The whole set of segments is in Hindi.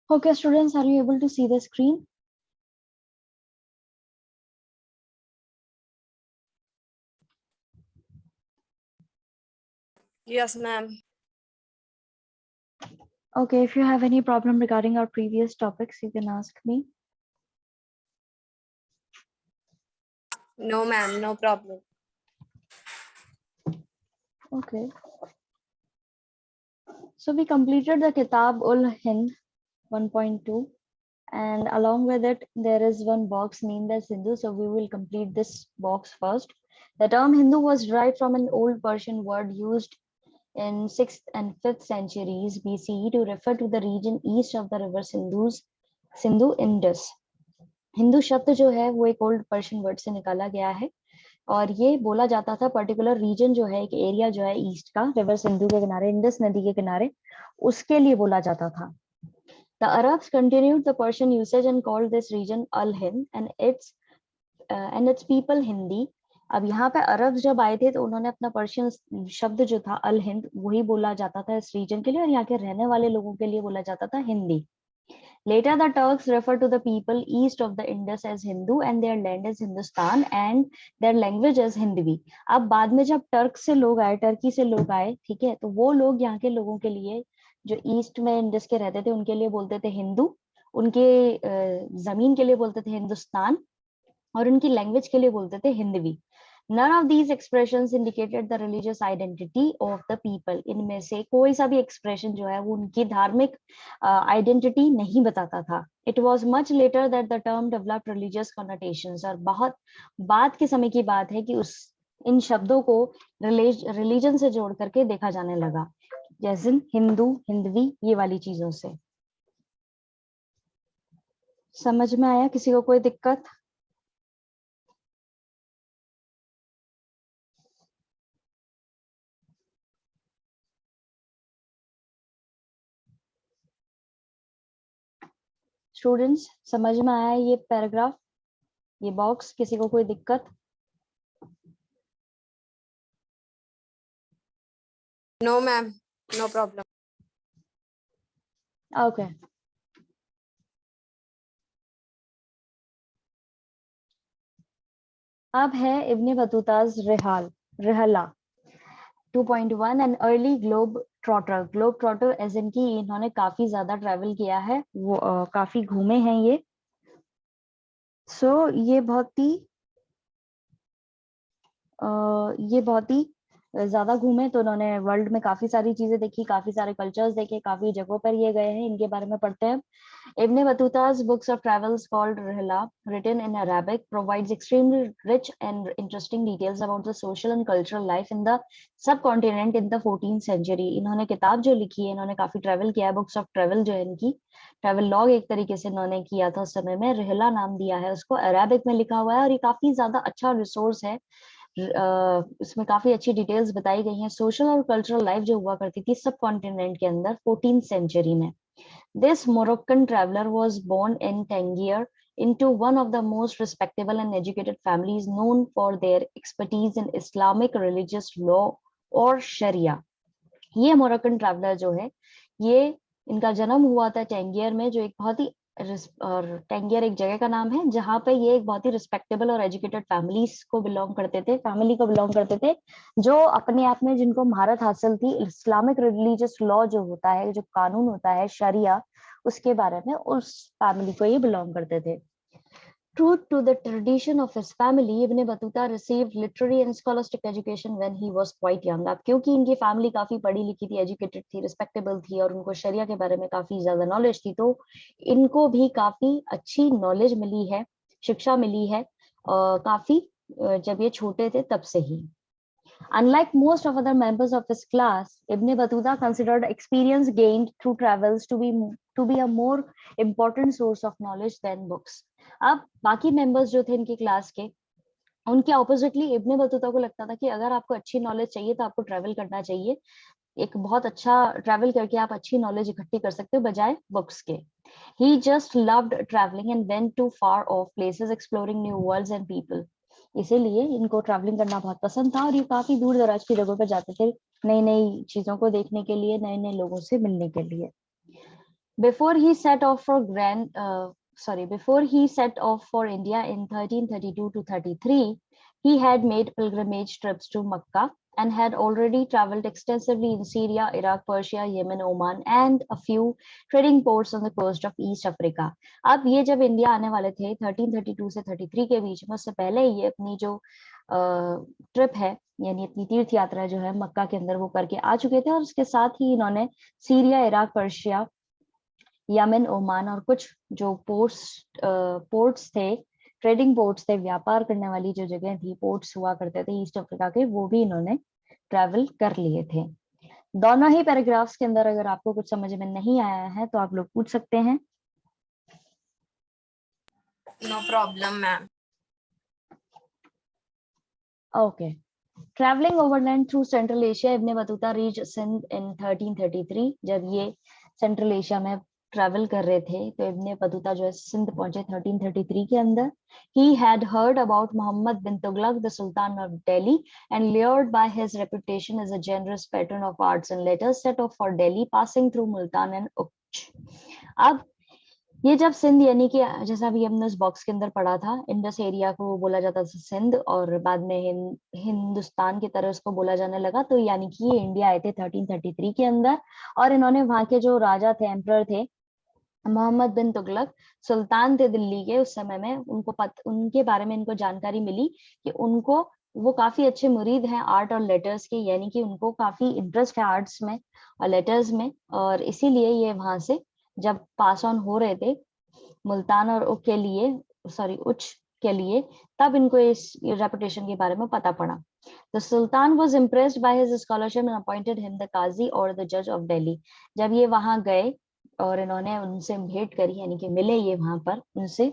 Okay, students, are you able to see the screen? Yes, ma'am. Okay, if you have any problem regarding our previous topics, you can ask me. No, ma'am. No problem. Okay. So we completed the Kitab ul Hind 1.2, and along with it, there is one box named as Hindu. So we will complete this box first. The term Hindu was derived from an old Persian word used in 6th and 5th centuries BCE to refer to the region east of the river Sindhu Indus. Hindu शब्द जो है वो एक ओल्ड पर्शियन वर्ड से निकाला गया है और ये बोला जाता था पर्टिकुलर रीजन जो है एक एरिया जो है ईस्ट का रिवर सिंधु के किनारे इंडस नदी के किनारे उसके लिए बोला जाता था. The Arabs continued the Persian usage and called this region Al-Hind and its people Hindi. अब यहाँ पे अरब्स जब आए थे तो उन्होंने अपना पर्शियन शब्द जो था अल हिंद वही बोला जाता था इस रीजन के लिए और यहाँ के रहने वाले लोगों के लिए बोला जाता था Hindi. Later, the Turks refer to the people east of the Indus as Hindu and their land is Hindustan and their language is Hindvi. अब बाद में जब टर्क से लोग आए, टर्की से लोग आए, ठीक है, तो वो लोग यहाँ के लोगों के लिए जो ईस्ट में इंडस के रहते थे उनके लिए बोलते थे हिंदू, उनके जमीन के लिए बोलते थे हिंदुस्तान और उनकी लैंग्वेज के लिए बोलते थे Hindavi. None of these expressions indicated the religious identity of the people. इनमें से कोई सा भी expression जो है वो उनकी धार्मिक identity नहीं बताता था. It was much later that the term developed religious connotations. और बहुत बाद के समय की बात है कि इन शब्दों को religion से जोड़ करके देखा जाने लगा, जैसे हिंदू, हिंदवी, ये वाली चीजों से. समझ में आया? किसी को कोई दिक्कत? स्टूडेंट्स समझ में आया ये पैराग्राफ, ये बॉक्स? किसी को कोई दिक्कत? No, ma'am. No problem. Okay. अब है Ibn Battuta's Rihla 2.1 an early globe trotter as in की इन्होंने काफी ज्यादा ट्रैवल किया है, वो काफी घूमे हैं ये. ये बहुत ही ज्यादा घूमे, तो उन्होंने वर्ल्ड में काफी सारी चीजें देखी, काफी सारे कल्चर्स देखे, काफी जगहों पर ये गए हैं. इनके बारे में पढ़ते हैं. Ibn Battuta's books of travels called Rihla, written in Arabic, provides extremely rich and interesting details about the social and cultural life in the subcontinent in the 14th century. इन्होंने किताब जो लिखी है, इन्होंने काफी ट्रैवल किया है. बुक्स ऑफ ट्रैवल जो है इनकी ट्रैवल लॉग एक तरीके से इन्होंने किया था उस समय में. रिहला नाम दिया है उसको, अरेबिक में लिखा हुआ है और ये काफी ज्यादा अच्छा रिसोर्स है. इसमें काफी अच्छी डिटेल्स बताई गई हैं सोशल और कल्चरल लाइफ जो हुआ करती थी सब कॉन्टिनेंट के अंदर 14th सेंचुरी में. This Moroccan traveler was born in Tangier into one of the most respectable and educated families known for their expertise in Islamic religious law और शरिया. ये मोरक्कन ट्रैवलर जो है, ये इनका जन्म हुआ था टेंगियर में, जो एक बहुत ही और टेंगियर एक जगह का नाम है जहाँ पे ये एक बहुत ही रिस्पेक्टेबल और एजुकेटेड फैमिली को बिलोंग करते थे, जो अपने आप में जिनको महारत हासिल थी इस्लामिक रिलीजियस लॉ जो होता है, जो कानून होता है शरिया, उसके बारे में उस फैमिली को ये बिलोंग करते थे. True to the tradition of his family, Ibn Battuta received literary and scholastic education when he was quite young. अब क्योंकि इनकी फैमिली काफी पढ़ी लिखी थी, एजुकेटेड थी, रिस्पेक्टेबल थी और उनको शरिया के बारे में काफी ज्यादा नॉलेज थी, तो इनको भी काफी अच्छी नॉलेज मिली है, शिक्षा मिली है काफी जब ये छोटे थे तब से ही. Unlike most of other members of his class, Ibn Battuta considered experience gained through travels to be a more important source of knowledge than books. अब बाकी members जो थे इनकी क्लास के, उनके ऑपोजिटली इब्ने बतूता को लगता था कि अगर आपको अच्छी नॉलेज चाहिए तो आपको ट्रैवल करना चाहिए. एक बहुत अच्छा ट्रैवल करके आप अच्छी नॉलेज इकट्ठी कर सकते हो बजाय बुक्स के. He just loved traveling and went to far off places exploring new worlds and people. इसीलिए इनको ट्रैवलिंग करना बहुत पसंद था और ये काफी दूर दराज की जगहों पर जाते थे नई नई चीजों को देखने के लिए, नए नए लोगों से मिलने के लिए. Before he set off for before he set off for India in 1332 to 33, he had made pilgrimage trips to Makkah and had already traveled extensively in Syria, Iraq, Persia, Yemen, Oman, and a few trading ports on the coast of East Africa. अब ये जब इंडिया आने वाले थे 1332 से 33 के बीच में, उससे पहले ये अपनी जो ट्रिप है यानी अपनी तीर्थ यात्रा जो है मक्का के अंदर वो करके आ चुके थे, और उसके साथ ही इन्होंने Syria, Iraq, Persia, Yemen, Oman और कुछ जो पोर्ट्स थे, ट्रेडिंग पोर्ट्स थे, व्यापार करने वाली जो जगह थी, पोर्ट्स हुआ करते थे ईस्ट अफ्रीका के, वो भी इन्होंने ट्रैवल कर लिए थे। दोनों ही पैराग्राफ्स के अंदर अगर आपको कुछ समझ में नहीं आया है तो आप लोग पूछ सकते हैं। No problem, ma'am. Okay. Traveling overland through Central Asia, Ibn Battuta reached Sindh in 1333. जब ये सेंट्रल एशिया में ट्रैवल कर रहे थे तो इब्ने बतूता जो है सिंध पहुंचे 1333 के अंदर। He had heard about Muhammad bin Tughlaq, the Sultan of Delhi, and lured by his reputation as a generous patron of arts and letters, set off for Delhi, passing through Multan and Ukch. अब ये जब सिंध यानी कि जैसा भी हमने उस बॉक्स के अंदर पढ़ा था, इंडस एरिया को बोला जाता था सिंध, और बाद में हिंदुस्तान की तरह उसको बोला जाने लगा, तो यानी कि ये इंडिया आए थे 1333 के अंदर, और इन्होंने वहां के जो राजा थे, एम्परर थे, मोहम्मद बिन तुगलक, सुल्तान थे दिल्ली के उस समय में, उनके बारे में इनको जानकारी मिली कि उनको वो काफी अच्छे मुरीद हैं आर्ट और लेटर्स के, यानी कि उनको काफी इंटरेस्ट है आर्ट्स में और लेटर्स में, और इसीलिए ये वहां से जब पास ऑन हो रहे थे मुल्तान और उच के लिए, तब इनको इस रेपुटेशन के बारे में पता पड़ा। The Sultan was impressed by his scholarship and appointed him the Qazi or the Judge of Delhi. जब ये वहां गए और इन्होंने उनसे भेंट करी यानी कि मिले ये वहां पर उनसे,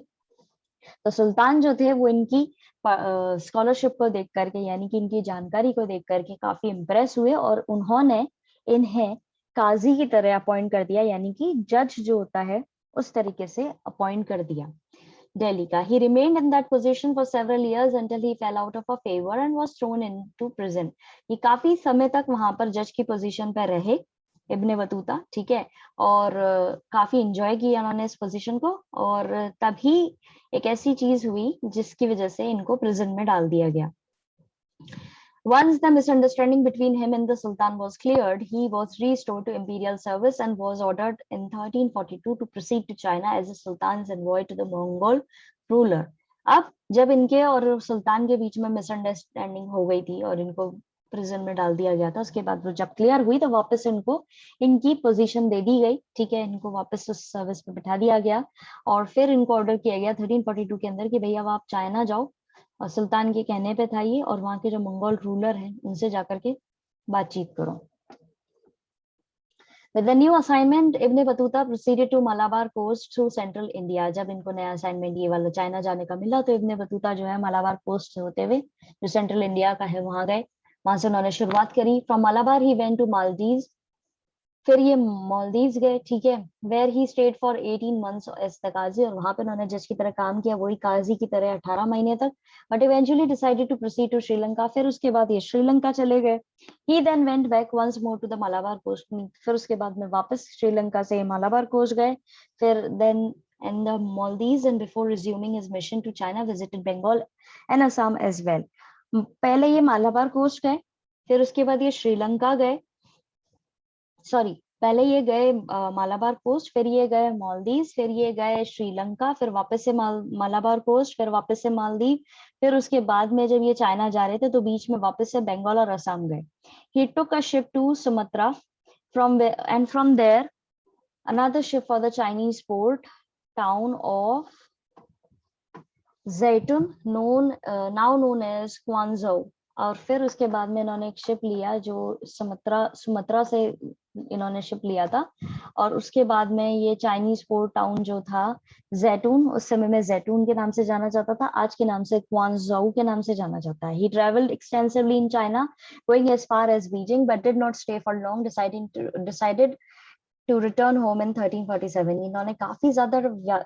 तो सुल्तान जो थे वो इनकी स्कॉलरशिप को देख करके यानी कि इनकी जानकारी को देख करके काफी इम्प्रेस हुए, और उन्होंने इन्हें काजी की तरह अपॉइंट कर दिया, यानी कि जज जो होता है उस तरीके से अपॉइंट कर दिया दिल्ली का। He remained in that position for several years until he fell out of a favor and was thrown into prison. ये काफी समय तक वहां पर जज की पोजीशन पर रहे इब्ने बतूता, ठीक है, और काफी एंजॉय किया उन्होंने इस पोजीशन को, और तभी एक ऐसी चीज हुई जिसकी वजह से इनको प्रिजन में डाल दिया गया। Once the misunderstanding between him and the Sultan was cleared, he was restored to imperial service and was ordered in 1342 to proceed to China as the Sultan's envoy to the Mongol ruler. अब जब इनके और सुल्तान के बीच में मिसअंडरस्टैंडिंग हो गई थी और इनको प्रिजन में डाल दिया गया था, उसके बाद वो जब क्लियर हुई तो वापस इनको इनकी पोजीशन दे दी गई, ठीक है, इनको वापस उस सर्विस पे बिठा दिया गया, और फिर इनको ऑर्डर किया गया 1342 के अंदर कि भैया अब आप चाइना जाओ, और सुल्तान के कहने पे था ये, और वहां के जो मंगोल रूलर हैं उनसे जाकर के बातचीत करो। With the new assignment, Ibn Battuta proceeded to Malabar coast through central India. जब इनको नया असाइनमेंट ये वाला चाइना जाने का मिला तो इब्न बतूता जो है मलाबार कोस्ट से होते हुए जो सेंट्रल इंडिया का है वहां गए, वहां से उन्होंने शुरुआत करी। From Malabar he went to Maldives, फिर ये मालदीव्स गए, ठीक है, where he stayed for 18 months as the qazi, और वहां पे उन्होंने जज की तरह काम किया, वही काजी की तरह 18 महीने तक, but eventually decided to proceed to Sri Lanka, फिर उसके बाद ये श्रीलंका चले गए। He then went back once more to the Malabar coast, फिर उसके बाद में वापस श्रीलंका से मलाबार कोस्ट गए, फिर then in the Maldives and before resuming his mission to China visited Bengal and Assam as well. पहले ये मालाबार कोस्ट गए, फिर उसके बाद ये श्रीलंका गए, पहले ये गए मालाबार कोस्ट, फिर ये गए मालदीव, फिर ये गए श्रीलंका, फिर वापस से मालाबार कोस्ट, फिर वापस से मालदीव, फिर उसके बाद में जब ये चाइना जा रहे थे तो बीच में वापस से बंगाल और असम गए। He took a ship to Sumatra from there another ship for the Chinese port town of Zaitun now known as Guangzhou, और फिर उसके बाद में इन्होंने एक शिप लिया जो सुमत्रा से इन्होंने शिप लिया था, और उसके बाद में ये चाइनीज पोर्ट टाउन जो था जैतून, उस समय में जैतून के नाम से जाना जाता था, आज के नाम से क्वांगझोउ के नाम से जाना जाता है। He traveled extensively in China, going as far as Beijing, but did not stay for long, decided to return home in 1347. इन्होंने काफी ज्यादा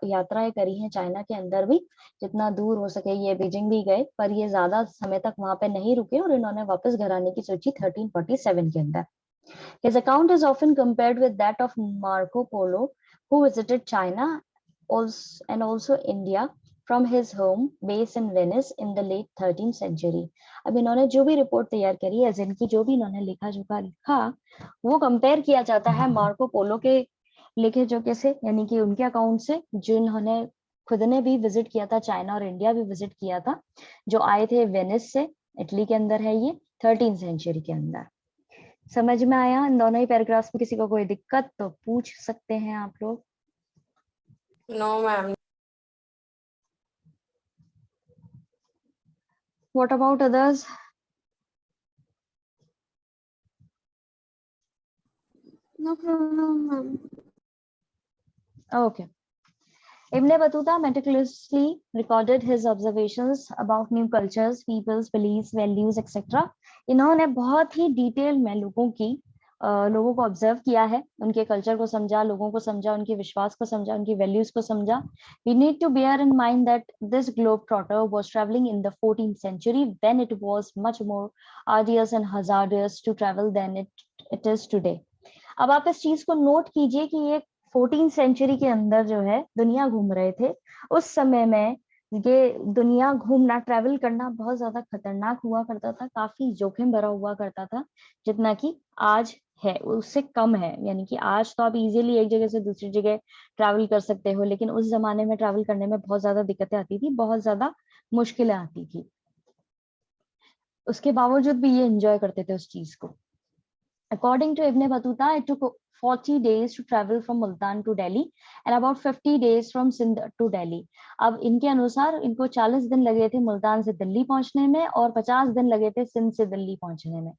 यात्राएं करी हैं चाइना के अंदर भी, जितना दूर हो सके ये बीजिंग भी गए, पर ये ज्यादा समय तक वहां पे नहीं रुके और इन्होंने वापस घर आने की सोची 1347 के अंदर। His account is often compared with that of Marco Polo, who visited China and also India from his home base in Venice in the late 13th century. अब इन्होंने जो भी रिपोर्ट तैयार करी है, जिनकी जो भी इन्होंने लिखा झुका लिखा, वो कंपेयर किया जाता है मार्को पोलो के लिखे झुके से, यानी कि उनके अकाउंट से, जिन्होंने खुद ने भी विजिट किया था चाइना और इंडिया भी विजिट किया था, जो आए थे वेनिस से, इटली के अंदर है ये, 13th सेंचुरी के अंदर। समझ में आया इन दोनों ही पैराग्राफ्स में? किसी को कोई दिक्कत तो पूछ सकते हैं आप लोग। No, ma'am. What about others? No problem, ma'am. Okay. Ibn Battuta meticulously recorded his observations about new cultures, peoples, beliefs, values, etc. इन्होंने बहुत ही डिटेल में लोगों को ऑब्जर्व किया है, उनके कल्चर को समझा, लोगों को समझा, उनके विश्वास को समझा, उनकी वैल्यूज को समझा। We need to bear in mind that this globetrotter was traveling in the 14th century when it was much more arduous and hazardous to travel than it is today. अब आप इस चीज को नोट कीजिए कि ये 14th सेंचुरी के अंदर जो है दुनिया घूम रहे थे। उस समय में ये दुनिया घूमना, ट्रैवल करना बहुत ज्यादा खतरनाक हुआ करता था, काफी जोखिम भरा हुआ करता था, जितना कि आज है उससे कम है। यानी कि आज तो आप इजीली एक जगह से दूसरी जगह ट्रैवल कर सकते हो, लेकिन उस जमाने में ट्रैवल करने में बहुत ज्यादा दिक्कतें आती थी, बहुत ज्यादा मुश्किलें आती थी। उसके बावजूद भी ये एंजॉय करते थे उस चीज को। According to Ibn Battuta, it took 40 days to travel from Multan to Delhi and about 50 days from Sindh to Delhi. अब इनके अनुसार इनको 40 दिन लगे थे मुल्तान से दिल्ली पहुंचने में और 50 दिन लगे थे सिंध से दिल्ली पहुंचने में।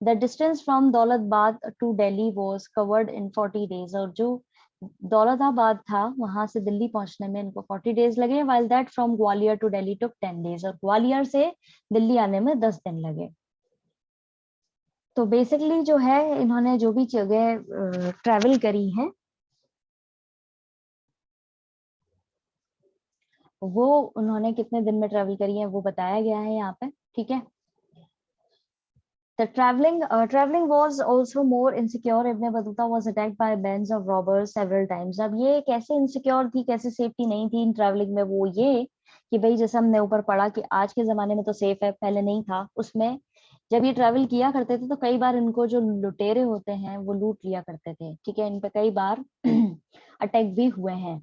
The distance from Daulatabad to Delhi was covered in 40 days. और जो दौलताबाद था वहां से दिल्ली पहुंचने में इनको 40 days लगे, while that from Gwalior to Delhi took 10 days. और ग्वालियर से दिल्ली आने में 10 दिन लगे। तो बेसिकली जो है इन्होंने जो भी जगह ट्रैवल करी है वो उन्होंने कितने दिन में ट्रैवल करी है वो बताया गया है यहाँ पे, ठीक है। The traveling was also more insecure. Ibn Battuta was attacked by bands of robbers several times. अब ये कैसे इनसिक्योर थी, कैसे सेफ्टी नहीं थी इन ट्रैवलिंग में, वो ये कि भाई जैसे हमने ऊपर पढ़ा कि आज के जमाने में तो सेफ है, पहले नहीं था। उसमें जब ये ट्रैवल किया करते थे तो कई बार इनको जो लुटेरे होते हैं वो लूट लिया करते थे, ठीक है। इन पे कई बार अटैक भी हुए हैं।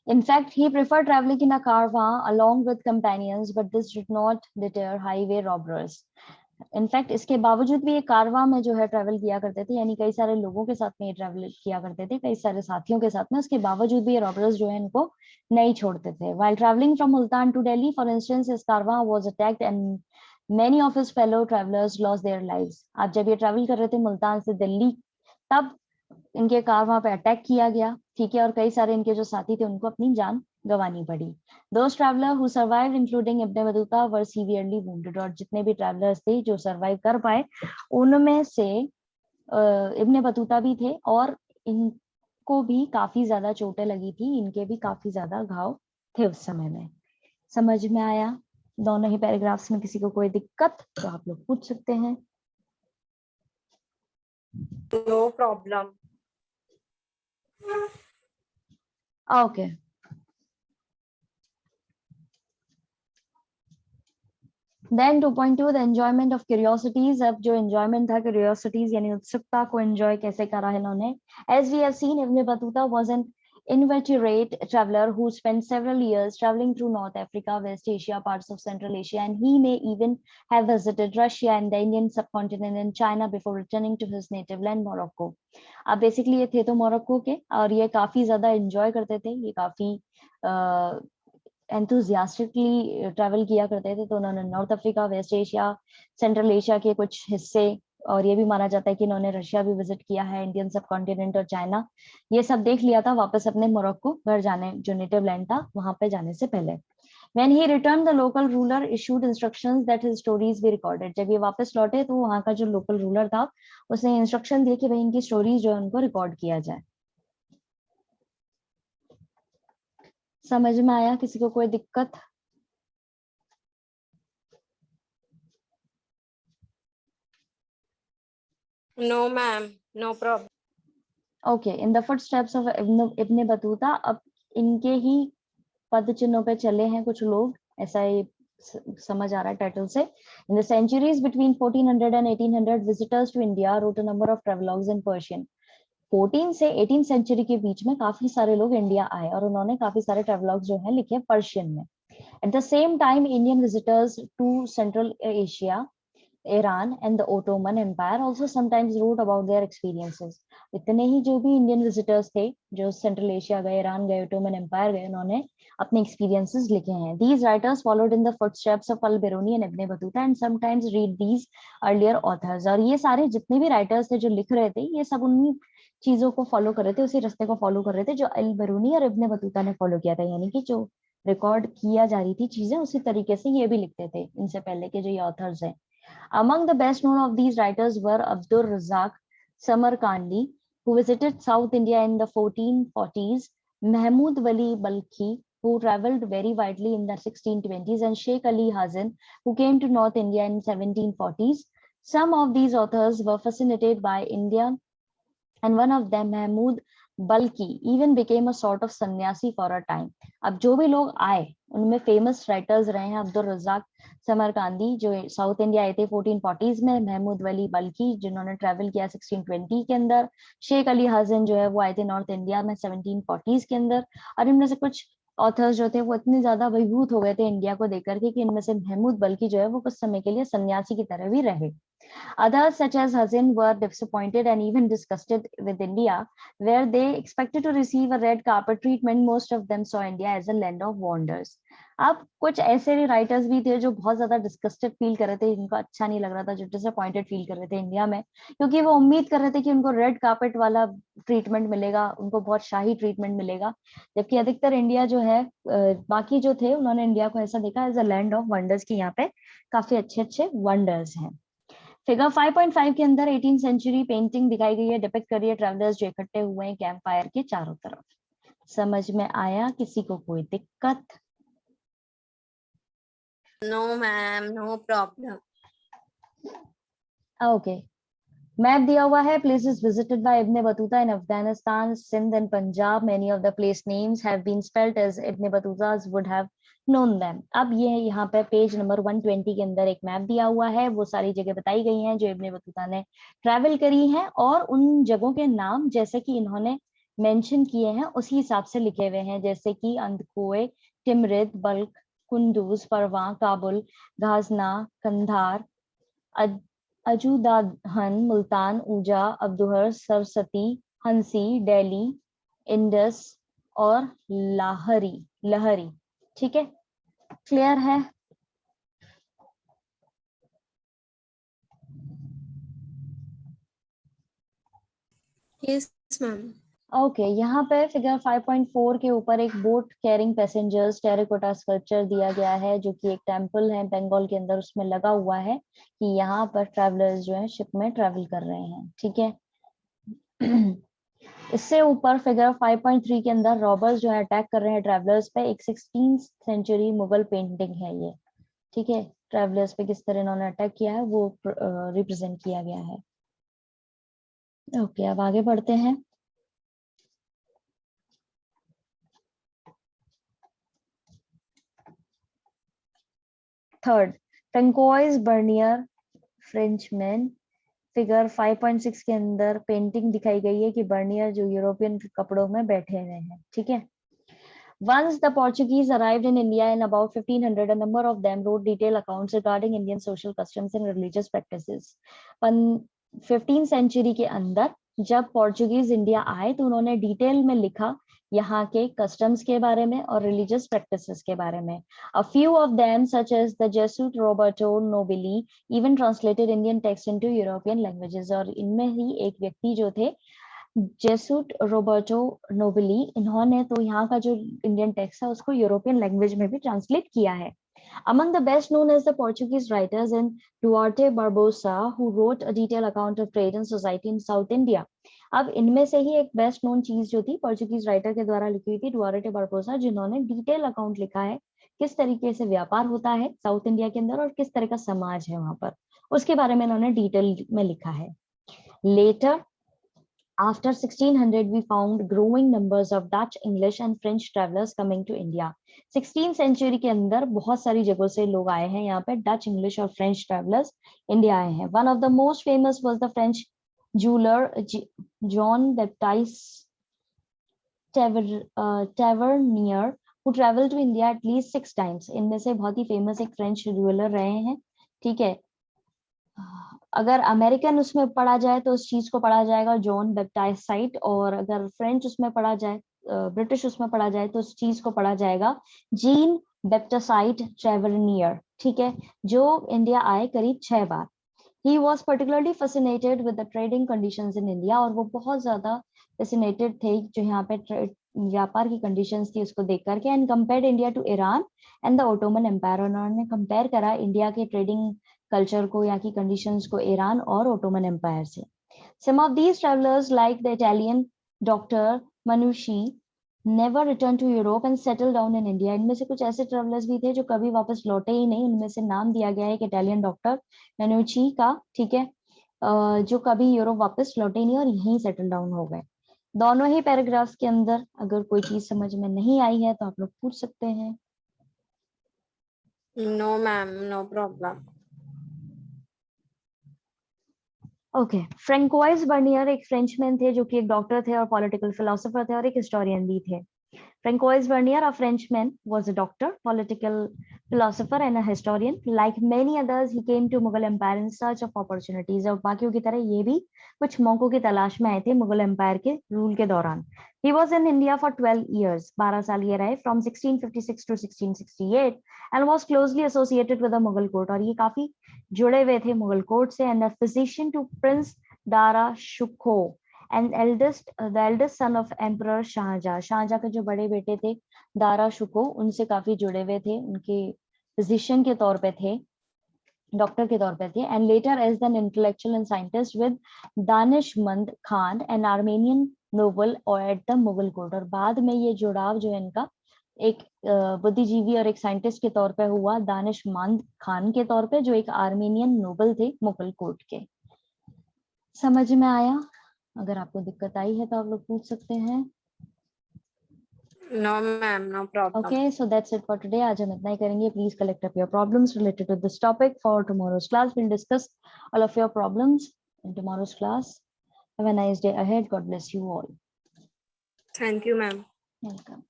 In fact, he preferred traveling in a caravan along with companions, but this did not deter highway robbers. In fact इसके बावजूद भी ये कारवां में जो है ट्रैवल किया करते थे, यानी कई सारे लोगों के साथ में ये ट्रैवल किया करते थे, कई सारे साथियों के साथ में। उसके बावजूद भी ये रॉबर्स जो है इनको नहीं छोड़ते थे। While traveling from Multan to Delhi, for instance, his caravan was attacked and many of his fellow travelers lost their lives. आप जब ये ट्रैवल कर रहे थे मुल्तान से दिल्ली, तब इनके कारवां पे अटैक किया गया, ठीक है, और कई सारे इनके जो साथी थे उनको अपनी जान गंवानी पड़ी। Those travelers who survived, including Ibn Battuta, were severely wounded. और जितने भी ट्रैवलर्स थे जो सरवाइव कर पाए उनमें से इब्न बतूता भी थे, और इनको भी काफी ज्यादा चोटें लगी थी, इनके भी काफी ज्यादा घाव थे उस समय में। समझ में आया दोनों ही पैराग्राफ्स में? किसी को कोई दिक्कत तो आप लोग पूछ सकते हैं। No problem. Okay. Then 2.2 the enjoyment of curiosities. अब जो enjoyment था curiosities यानी उत्सुकता को enjoy कैसे करा है इन्होंने। As we have seen, Ibn Battuta was an inveterate traveler who spent several years traveling through North Africa, West Asia, parts of Central Asia, and he may even have visited Russia and the Indian subcontinent and China before returning to his native land Morocco. अब बेसिकली ये थे तो मोरक्को के, और ये काफी ज्यादा एंजॉय करते थे, ये काफी एंथुजियास्टिकली ट्रैवल किया करते थे। तो उन्होंने North Africa, West Asia, Central Asia के कुछ हिस्से, और ये भी माना जाता है कि इन्होंने रशिया भी विजिट किया है, इंडियन सब कॉन्टिनेंट और चाइना, ये सब देख लिया था वापस अपने मोरक्को घर जाने, जो नेटिव लैंड था वहां पे जाने से पहले। When he returned, the local ruler issued instructions that his stories be recorded. जब ये वापस लौटे तो वहां का जो लोकल रूलर था उसने इंस्ट्रक्शन दिए कि भाई इनकी स्टोरीज जो है उनको रिकॉर्ड किया जाए। समझ में आया? किसी को कोई दिक्कत? No, ma'am. No problem. Okay, in the footsteps of Ibn Battuta, अब इनके ही पद चिन्हों पे चले हैं कुछ लोग, ऐसा ये समझ आ रहा है टाइटल से। In the centuries between 1400 and 1800 visitors to India wrote a number of travelogues in Persian. 14 से 18 सेंचुरी के बीच में काफी सारे लोग इंडिया आए और उन्होंने काफी सारे ट्रेवलॉग्स जो है लिखे पर्शियन में। At the same time Indian visitors to Central Asia, Iran and the Ottoman Empire also sometimes wrote about their experiences. इतने ही जो भी इंडियन विजिटर्स थे जो सेंट्रल एशिया गए, ईरान गए, ओटोमन एम्पायर गए, उन्होंने अपने एक्सपीरियंसेस लिखे हैं. These writers followed in the footsteps of Al-Biruni and Ibn Battuta and sometimes read these earlier authors. और ये सारे जितने भी राइटर्स थे जो लिख रहे थे, ये सब उन्हीं चीजों को फॉलो कर रहे थे, उसी रास्ते को फॉलो कर रहे थे जो अल बरूनी और इब्न बतूता ने फॉलो किया था, यानी कि जो रिकॉर्ड किया जा रही थी चीजें उसी तरीके से ये भी लिखते थे इनसे पहले के जो ये ऑथर्स हैं. Among the best known of these writers were Abdur Razzaq Samarkandi, who visited South India in the 1440s, Mahmud Wali Balkhi, who travelled very widely in the 1620s, and Sheikh Ali Hazan, who came to North India in 1740s. Some of these authors were fascinated by India, and one of them, Mahmud Balkhi, even became a sort of sannyasi for a time. अब जो भी लोग आए उनमें फेमस राइटर्स रहे हैं अब्दुल रज़ाक समरकांदी जो साउथ इंडिया आए थे 1440s में, महमूद वली बल्कि जिन्होंने ट्रैवल किया 1620 के अंदर, शेख अली हसन जो है वो आए थे नॉर्थ इंडिया में 1740s के अंदर. और इनमें से कुछ ऑथर्स जो थे वो इतने ज्यादा अभिभूत हो गए थे इंडिया को देख करके कि इनमें से महमूद बल्कि जो है वो कुछ समय के लिए सन्यासी की तरह भी रहे. Others, such as Hazin, were disappointed and even disgusted with India, where they expected to receive a red carpet treatment. Most of them saw India as a land of wonders. अब कुछ ऐसे राइटर्स भी थे जो बहुत ज्यादा डिस्कस्टेड फील कर रहे थे, जिनको अच्छा नहीं लग रहा था, जो डिसअपॉइंटेड फील कर रहे थे इंडिया में, क्योंकि वो उम्मीद कर रहे थे कि उनको रेड कार्पेट वाला ट्रीटमेंट मिलेगा, उनको बहुत शाही ट्रीटमेंट मिलेगा, जबकि अधिकतर इंडिया जो है बाकी जो थे उन्होंने इंडिया को ऐसा देखा as a land of wonders की यहाँ पे काफी अच्छे अच्छे वंडर्स हैं. फिगर 5.5 के अंदर 18 सेंचुरी पेंटिंग दिखाई गई है, डिपिक्ट कर रही है ट्रैवलर्स जो इकट्ठे हुए हैं कैंप फायर के चारों तरफ. समझ में आया? किसी को कोई दिक्कत? No, ma'am. No problem. Okay, map दिया हुआ है. Places visited by Ibn Battuta in Afghanistan, Sindh and Punjab. Many of the place names have been spelled as Ibn Battuta's would have known them. अब ये यहाँ पे पेज नंबर 120 के अंदर एक मैप दिया हुआ है, वो सारी जगह बताई गई हैं जो इब्न बतूता ने ट्रैवल करी हैं, और उन जगहों के नाम जैसे कि इन्होंने मेंशन किए हैं उसी हिसाब से लिखे हुए हैं, जैसे कि अंदकोए, टिमरिद, बल्क, कुंदूज, परवा, काबुल, घाजना, कंधार, अजूदाहन, मुल्तान, ऊजा, अब्दुहर, सरस्वती, हंसी, दिल्ली, इंडस और लहरी. ठीक है, क्लियर है? Yes, ma'am. ओके, यहाँ पे फिगर 5.4 के ऊपर एक boat carrying passengers terracotta sculpture दिया गया है जो कि एक टेंपल है बंगाल के अंदर, उसमें लगा हुआ है कि यहाँ पर ट्रैवलर्स जो है शिप में ट्रैवल कर रहे हैं. ठीक है. इससे ऊपर फिगर 5.3 के अंदर रॉबर्स जो है अटैक कर रहे हैं ट्रैवलर्स पे. एक 16th सेंचुरी मुगल पेंटिंग है ये. ठीक है, ट्रैवलर्स पे किस तरह इन्होंने अटैक किया है वो रिप्रेजेंट किया गया है. ओके, अब आगे बढ़ते हैं. Third, Francois Bernier Frenchman. Figure 5.6 के अंदर पेंटिंग दिखाई गई है कि बर्नियर जो यूरोपियन कपड़ों में बैठे हुए हैं. ठीक है. Once the Portuguese arrived in India in about 1500, a number of them wrote detailed accounts regarding Indian social customs and religious practices. 15th century के अंदर जब पोर्चुगीज इंडिया आए तो उन्होंने डिटेल में लिखा यहाँ के कस्टम्स के बारे में और रिलीजियस प्रैक्टिसेस के बारे में. A few of them, such as the Jesuit Roberto Nobili, even translated Indian text into European languages. और इनमें ही एक व्यक्ति जो थे जेसुट रोबर्टो नोबेली, इन्होंने तो यहाँ का जो इंडियन टेक्स्ट है उसको यूरोपियन लैंग्वेज में भी ट्रांसलेट किया है. Among the best known is the Portuguese writers in Duarte Barbosa, who wrote a detailed account of trade and society in South India. अब इनमें से ही एक बेस्ट नोन चीज जो थी पोर्चुगीज राइटर के द्वारा लिखी हुई थी, डुआर्टे बारबोसा, जिन्होंने डिटेल अकाउंट लिखा है किस तरीके से व्यापार होता है साउथ इंडिया के अंदर और किस तरह का समाज है वहां पर, उसके बारे में इन्होंने डिटेल में लिखा है. Later, after 1600, we found growing numbers of Dutch, English and French travelers coming to India. 16th century के अंदर बहुत सारी जगहों से लोग आए हैं यहाँ पे. डच, इंग्लिश और फ्रेंच ट्रेवलर्स इंडिया आए हैं. One of the most famous was the French jeweler John Baptiste Tavernier, who traveled to India at least 6 times. इनमें से बहुत ही फेमस एक फ्रेंच ज्वेलर रहे हैं. ठीक है, अगर अमेरिकन उसमें पढ़ा जाए तो उस चीज को पढ़ा जाएगा जॉन बैप्टाइस्ट, और अगर फ्रेंच उसमें पढ़ा जाए, ब्रिटिश उसमें पढ़ा जाए तो उस चीज को पढ़ा जाएगा जीन बैप्टाइस्ट ट्रेवरनियर. ठीक है, जो इंडिया आए करीब 6 बार. He was particularly fascinated with the trading conditions in India, और वो बहुत ज्यादा fascinated थे जो यहाँ पे व्यापार की कंडीशंस थी उसको देख करके. And compared India to Iran and the Ottoman Empire. उन्होंने कंपेयर करा इंडिया के ट्रेडिंग कल्चर को, यहाँ की कंडीशंस को ईरान और ओटोमन एम्पायर से. Some of these travelers, like the Italian doctor Manucci, never returned to Europe and settled down in India. इनमें से कुछ ऐसे ट्रेवलर्स भी थे जो कभी वापस लौटे ही नहीं. उनमें से नाम दिया गया है एक इटालियन डॉक्टर मेनुची का. ठीक है, जो कभी यूरोप वापस लौटे ही नहीं और यहीं सेटल डाउन हो गए. दोनों ही पैराग्राफ्स के अंदर अगर कोई चीज समझ में नहीं आई है तो आप लोग पूछ सकते हैं. No, ma'am, no problem. Okay, Francois Bernier एक फ्रेंचमैन थे जो कि एक डॉक्टर थे और पॉलिटिकल फिलोसोफर थे और एक हिस्टोरियन भी थे. Francois Bernier, a Frenchman, was a doctor, political philosopher, and a historian. Like many others, he came to Mughal Empire in search of opportunities. और बाकियों की तरह ये भी कुछ मौकों की तलाश में आए थे मुगल एम्पायर के रूल के दौरान. He was in India for 12 years. 12 साल ये रहे, from 1656 to 1668, and was closely associated with the Mughal court. और ये काफी जुड़े हुए थे मुगल कोर्ट से. And a physician to Prince Dara Shikoh, and the eldest son of Emperor Shahjahan. Shahjahan के जो बड़े बेटे थे दारा शुको, उनसे काफी जुड़े हुए थे, उनके फिजिशियन के तौर पे थे, डॉक्टर के तौर पे थे. And later as an intellectual and scientist with Danishmand Khan, an Armenian noble और एट द मुगल कोर्ट. और बाद में ये जुड़ाव जो है इनका एक बुद्धिजीवी और एक साइंटिस्ट के तौर पे हुआ दानिशमंद खान के तौर पे, जो एक आर्मेनियन नोबल थे मुगल कोर्ट के. समझ में आया? अगर आपको दिक्कत आई है तो आप लोग पूछ सकते हैं. No, ma'am, no problem. Okay, so that's it for today. आज हम इतना ही करेंगे. Please collect up your problems related to this topic for tomorrow's class. We'll discuss all of your problems in tomorrow's class. Have a nice day ahead. God bless you all. Thank you, ma'am. Welcome.